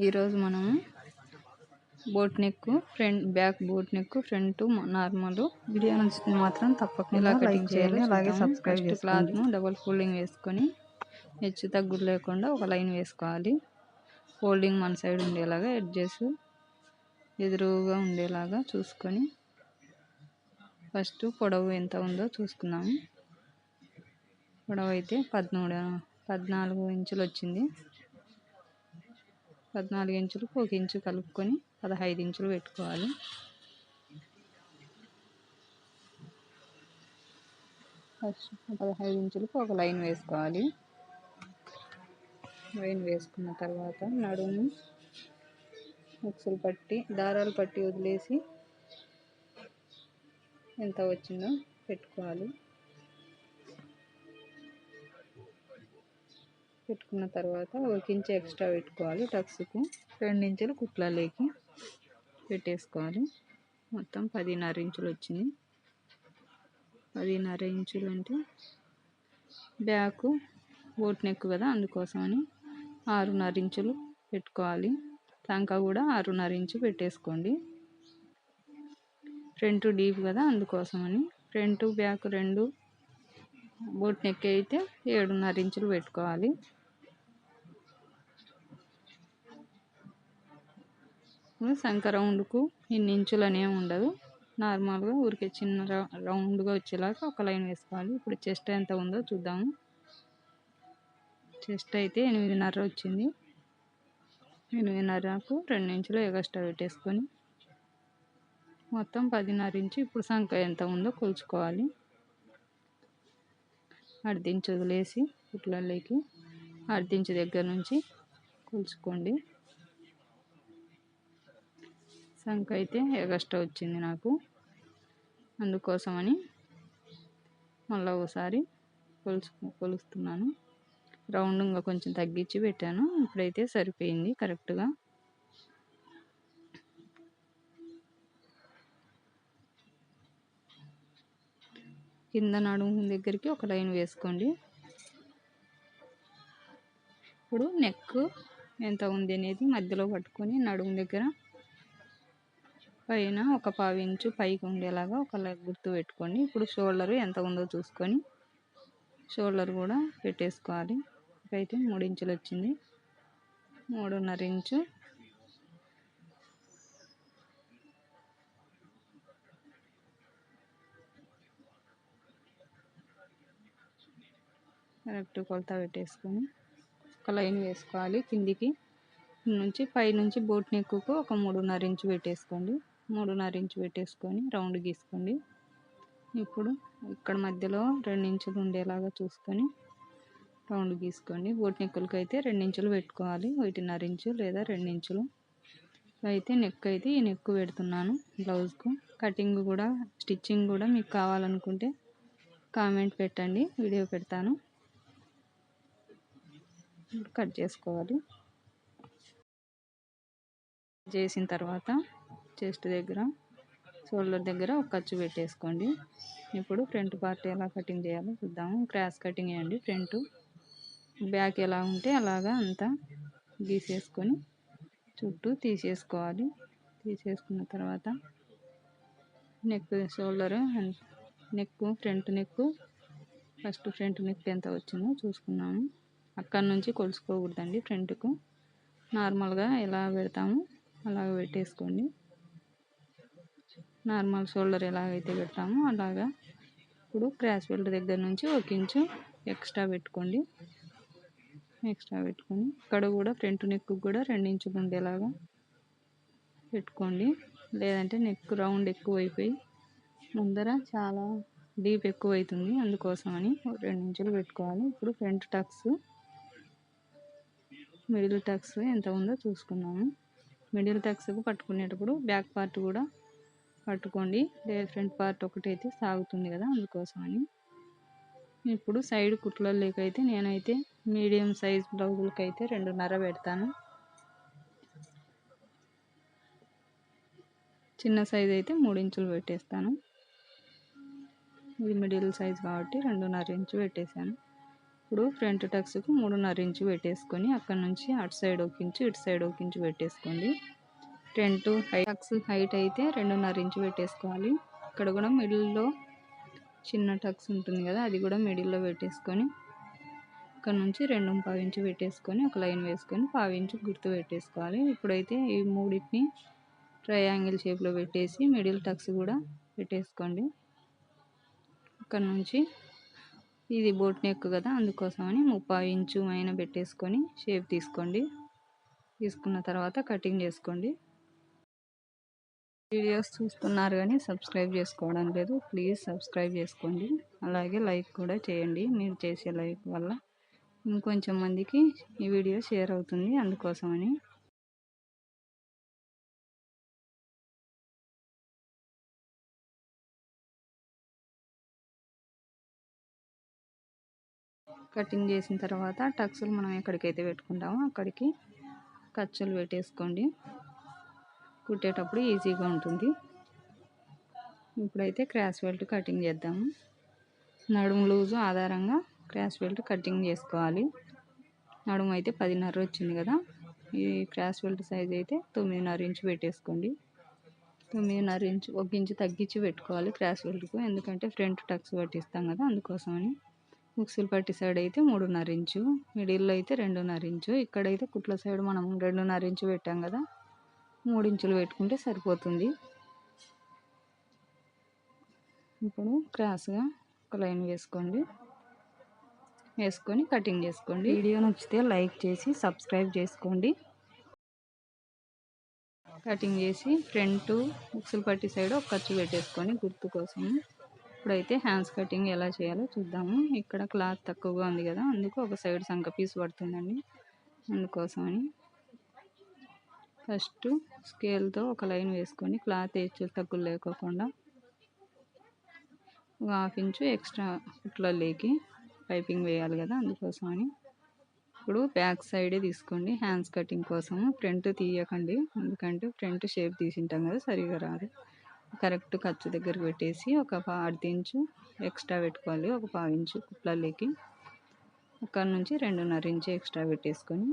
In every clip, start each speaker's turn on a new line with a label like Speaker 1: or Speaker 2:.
Speaker 1: ఈరోజు మనము boat neck front back boat neck front normal
Speaker 2: video నచ్చితే మాత్రం తప్పకుండా
Speaker 1: ఎలా
Speaker 2: లైక్
Speaker 1: కటింగ్ చేయాలో
Speaker 2: చేయండి, అలాగే
Speaker 1: చూద్దాము.
Speaker 2: సబ్స్క్రైబ్
Speaker 1: ఫస్ట్
Speaker 2: చేసుకోండి.
Speaker 1: క్లాత్ను డబుల్ ఫోల్డింగ్ వేసుకొని హెచ్చు తగ్గులు లేకుండా ఒక లైన్ వేసుకోవాలి. ఫోల్డింగ్ మన సైడ్ ఉండేలాగా ఎడ్జెస్ ఎదురుగా ఉండేలాగా చూసుకొని ఫస్ట్ పొడవు ఎంత ఉందో చూసుకున్నాము. పొడవు అయితే 14 ఇంచులు వచ్చింది. 14 ఇంచులకు 1 ఇంచు కలుపుకొని 15 ఇంచులు పెట్టుకోవాలి. ఫస్ట్ 15 ఇంచులకు ఒక లైన్ వేసుకోవాలి. లైన్ వేసుకున్న తర్వాత నడుము ఉక్సులు పట్టి దారాలు పట్టి వదిలేసి ఎంత వచ్చిందో పెట్టుకోవాలి. పెట్టుకున్న తర్వాత 1 ఇంచు ఎక్స్ట్రా పెట్టుకోవాలి. టక్స్కు 2 ఇంచులు కుట్లలోకి పెట్టేసుకోవాలి. మొత్తం 10.5 ఇంచులు వచ్చింది. 10.5 ఇంచులు అంటే బ్యాక్ బోట్ నెక్ కదా, అందుకోసమని 6.5 ఇంచులు పెట్టుకోవాలి. టంక కూడా 6.5 ఇంచు పెట్టేసుకోండి. ఫ్రంట్ డీప్ కదా, అందుకోసమని ఫ్రంట్ బ్యాక్ రెండు బోట్ నెక్ అయితే 7.5 ఇంచులు పెట్టుకోవాలి. సంక రౌండ్కు ఇన్ని ఇంచులు అనేవి ఉండదు. నార్మల్గా ఊరికే చిన్న రౌండ్గా వచ్చేలాగా ఒక లైన్ వేసుకోవాలి. ఇప్పుడు చెస్ట్ ఎంత ఉందో చూద్దాము. చెస్ట్ అయితే 8.5 వచ్చింది. 8.5కు 2 ఇంచులు ఎగస్ట్రా పెట్టేసుకొని మొత్తం 10.5 ఇంచు. ఇప్పుడు సంక ఎంత ఉందో కొలుచుకోవాలి. అర్ధించు వదిలేసి కుట్లలోకి అర్ధించు దగ్గర నుంచి కొలుచుకోండి. సంక అయితే ఎగస్ట్రా వచ్చింది నాకు, అందుకోసమని మళ్ళీ ఒకసారి కొలుస్తున్నాను. రౌండ్ ఇంకా కొంచెం తగ్గించి పెట్టాను. ఇప్పుడైతే సరిపోయింది కరెక్ట్గా. కింద నడుము దగ్గరికి ఒక లైన్ వేసుకోండి. ఇప్పుడు నెక్ ఎంత ఉంది అనేది మధ్యలో పట్టుకొని నడుము దగ్గర పైన ఒక 1/4 ఇంచు పైకి ఉండేలాగా ఒక గుర్తు పెట్టుకోండి. ఇప్పుడు షోల్డర్ ఎంత ఉందో చూసుకొని షోల్డర్ కూడా పెట్టేసుకోవాలి. ఇకైతే 3 ఇంచులు వచ్చింది. 3.5 ఇంచు కరెక్ట్ కొలత పెట్టేసుకొని ఒక లైన్ వేసుకోవాలి. కిందికి నుంచి పై నుంచి బోట్ నెక్కు ఒక 3.5 ఇంచు పెట్టేసుకోండి. 3.5 ఇంచు పెట్టేసుకొని రౌండ్ గీసుకోండి. ఇప్పుడు ఇక్కడ మధ్యలో 2 ఇంచులు ఉండేలాగా చూసుకొని రౌండ్ గీసుకోండి. బోట్ నెక్కులకి అయితే 2 ఇంచులు పెట్టుకోవాలి. 1.5 ఇంచు లేదా 2 ఇంచులు అయితే నెక్ అయితే ఈ నెక్ పెడుతున్నాను. బ్లౌజ్కు కటింగ్ కూడా స్టిచ్చింగ్ కూడా మీకు కావాలనుకుంటే కామెంట్ పెట్టండి, వీడియో పెడతాను. కట్ చేసుకోవాలి. చేసిన తర్వాత చెస్ట్ దగ్గర షోల్డర్ దగ్గర ఒక ఖర్చు పెట్టేసుకోండి. ఇప్పుడు ఫ్రంట్ పార్ట్ ఎలా కటింగ్ చేయాలో చూద్దాము. క్రాస్ కటింగ్ వేయండి. ఫ్రంట్ బ్యాక్ ఎలా ఉంటే అలాగా అంతా గీసేసుకొని చుట్టూ తీసేసుకోవాలి. తీసేసుకున్న తర్వాత neck shoulder neck front neck first front neck ఎంత వచ్చిందో చూసుకున్నాము. అక్కడి నుంచి కొలుసుకోకూడదండి. ఫ్రంట్కు నార్మల్గా ఎలా పెడతాము అలాగ పెట్టేసుకోండి. నార్మల్ షోల్డర్ ఎలాగైతే పెడతామో అలాగా. ఇప్పుడు క్రాస్ బెల్ట్ దగ్గర నుంచి 1 ఇంచు ఎక్స్ట్రా పెట్టుకోండి. ఎక్స్ట్రా పెట్టుకొని ఇక్కడ కూడా ఫ్రంట్ నెక్ కూడా 2 ఇంచులు ఉండేలాగా పెట్టుకోండి. లేదంటే నెక్ రౌండ్ ఎక్కువ అయిపోయి ముందర చాలా డీప్ ఎక్కువ అవుతుంది, అందుకోసమని 2 ఇంచులు పెట్టుకోవాలి. ఇప్పుడు ఫ్రంట్ టక్స్ మిడిల్ టక్స్ ఎంత ఉందో చూసుకున్నాము. మిడిల్ టక్స్కు పట్టుకునేటప్పుడు బ్యాక్ పార్ట్ కూడా పట్టుకోండి. లేదా ఫ్రంట్ పార్ట్ ఒకటైతే సాగుతుంది కదా, అందుకోసమని. ఇప్పుడు సైడ్ కుట్లలోకైతే నేనైతే మీడియం సైజ్ బ్లౌజులకి అయితే 2.5 పెడతాను. చిన్న సైజ్ అయితే 3 ఇంచులు పెట్టేస్తాను. ఇది మిడిల్ సైజ్ కాబట్టి 2.5 ఇంచు పెట్టేశాను. ఇప్పుడు ఫ్రంట్ టక్స్కు 3.5 ఇంచు పెట్టేసుకొని అక్కడ నుంచి అటు సైడ్ 1 ఇంచు ఇటు సైడ్ 1 ఇంచు పెట్టేసుకోండి. ఫ్రంట్ టక్స్ హైట్ అయితే 2.5 ఇంచు పెట్టేసుకోవాలి. ఇక్కడ కూడా మిడిల్లో చిన్న టక్స్ ఉంటుంది కదా, అది కూడా మిడిల్లో పెట్టేసుకొని ఇక్కడ నుంచి 2.5 ఇంచు పెట్టేసుకొని ఒక లైన్ వేసుకొని 1/2 ఇంచు గుర్తు పెట్టేసుకోవాలి. ఇప్పుడైతే ఈ మూడింటిని ట్రయాంగిల్ షేప్లో పెట్టేసి మిడిల్ టక్స్ కూడా పెట్టేసుకోండి. ఇక్కడ నుంచి ఇది బోట్ నెక్ కదా, అందుకోసమని 3/4 ఇంచు పైన పెట్టేసుకొని షేప్ తీసుకోండి. తీసుకున్న తర్వాత కటింగ్ చేసుకోండి. వీడియోస్ చూస్తున్నారు కానీ సబ్స్క్రైబ్ చేసుకోవడం లేదు, ప్లీజ్ సబ్స్క్రైబ్ చేసుకోండి. అలాగే లైక్ కూడా చేయండి. మీరు చేసే లైక్ వల్ల ఇంకొంచెం మందికి ఈ వీడియో షేర్ అవుతుంది, అందుకోసమని. కటింగ్ చేసిన తర్వాత టక్స్లు మనం ఎక్కడికైతే పెట్టుకుంటామో అక్కడికి ఖర్చులు పెట్టేసుకోండి. కుట్టేటప్పుడు ఈజీగా ఉంటుంది. ఇప్పుడైతే క్రాస్ బెల్ట్ కటింగ్ చేద్దాము. నడుము లూజు ఆధారంగా క్రాస్ బెల్ట్ కటింగ్ చేసుకోవాలి. నడుము అయితే 10.5 వచ్చింది కదా, ఈ క్రాస్ బెల్ట్ సైజ్ అయితే 9.5 ఇంచు పెట్టేసుకోండి. 9.5 ఇంచు 1 ఇంచు తగ్గించి పెట్టుకోవాలి క్రాస్ బెల్ట్కు, ఎందుకంటే ఫ్రంట్ టక్స్ పట్టిస్తాం కదా, అందుకోసమని. ఉక్సులు పట్టి సైడ్ అయితే 3.5 ఇంచు, మిడిల్లో అయితే 2.5 ఇంచు. ఇక్కడైతే కుట్ల సైడ్ మనం 2.5 ఇంచు పెట్టాం కదా, 3 ఇంచులు పెట్టుకుంటే సరిపోతుంది. ఇప్పుడు క్రాస్గా ఒక లైన్ వేసుకోండి, వేసుకొని కటింగ్ చేసుకోండి. వీడియో నచ్చితే లైక్ చేసి సబ్స్క్రైబ్ చేసుకోండి. కటింగ్ చేసి ఫ్రంట్ ఉక్సులు పట్టి సైడ్ ఒక ఖర్చు పెట్టేసుకొని గుర్తు కోసం. ఇప్పుడైతే హ్యాండ్స్ కటింగ్ ఎలా చేయాలో చూద్దాము. ఇక్కడ క్లాత్ తక్కువగా ఉంది కదా, అందుకు ఒక సైడ్ సంక పీస్ పడుతుందండి, అందుకోసమని. ఫస్ట్ స్కేల్తో ఒక లైన్ వేసుకొని క్లాత్ హెచ్చులు తగ్గులు లేకోకుండా 1/2 ఇంచు ఎక్స్ట్రా కుట్లలోకి పైపింగ్ వేయాలి కదా, అందుకోసమని. ఇప్పుడు బ్యాక్ సైడే తీసుకోండి హ్యాండ్స్ కటింగ్ కోసము. ఫ్రంట్ తీయకండి, ఎందుకంటే ఫ్రంట్ షేప్ తీసింటాం కదా, సరిగా రాదు. కరెక్ట్ ఖర్చు దగ్గరకు పెట్టేసి ఒక 1/2 ఇంచు ఎక్స్ట్రా పెట్టుకోవాలి, ఒక 1/2 ఇంచు కుట్లలోకి. అక్కడ నుంచి 2.5 ఇంచు ఎక్స్ట్రా పెట్టేసుకొని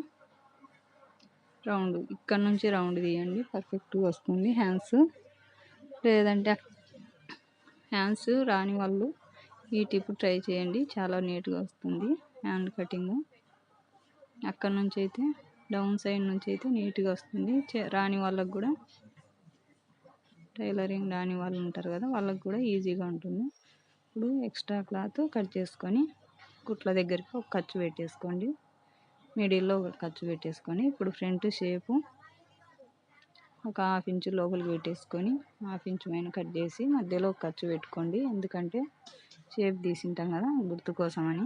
Speaker 1: రౌండ్, ఇక్కడ నుంచి రౌండ్ తీయండి, పర్ఫెక్ట్గా వస్తుంది హ్యాండ్స్. లేదంటే హ్యాండ్స్ రాని వాళ్ళు ఈ టిప్ ట్రై చేయండి, చాలా నీట్గా వస్తుంది హ్యాండ్ కటింగ్. అక్కడ నుంచి అయితే డౌన్ సైడ్ నుంచి అయితే నీట్గా వస్తుంది. రాని వాళ్ళకు కూడా, టైలరింగ్ రాని వాళ్ళు ఉంటారు కదా, వాళ్ళకు కూడా ఈజీగా ఉంటుంది. ఇప్పుడు ఎక్స్ట్రా క్లాత్ కట్ చేసుకొని కుట్ల దగ్గరికి ఒక ఖర్చు పెట్టేసుకోండి, మిడిల్లో ఒక ఖర్చు పెట్టేసుకొని ఇప్పుడు ఫ్రంట్ షేపు ఒక 1/2 ఇంచు లోపలికి పెట్టేసుకొని 1/2 ఇంచు పైన కట్ చేసి మధ్యలో ఒక ఖర్చు పెట్టుకోండి, ఎందుకంటే షేప్ తీసింటాం కదా, గుర్తు కోసమని.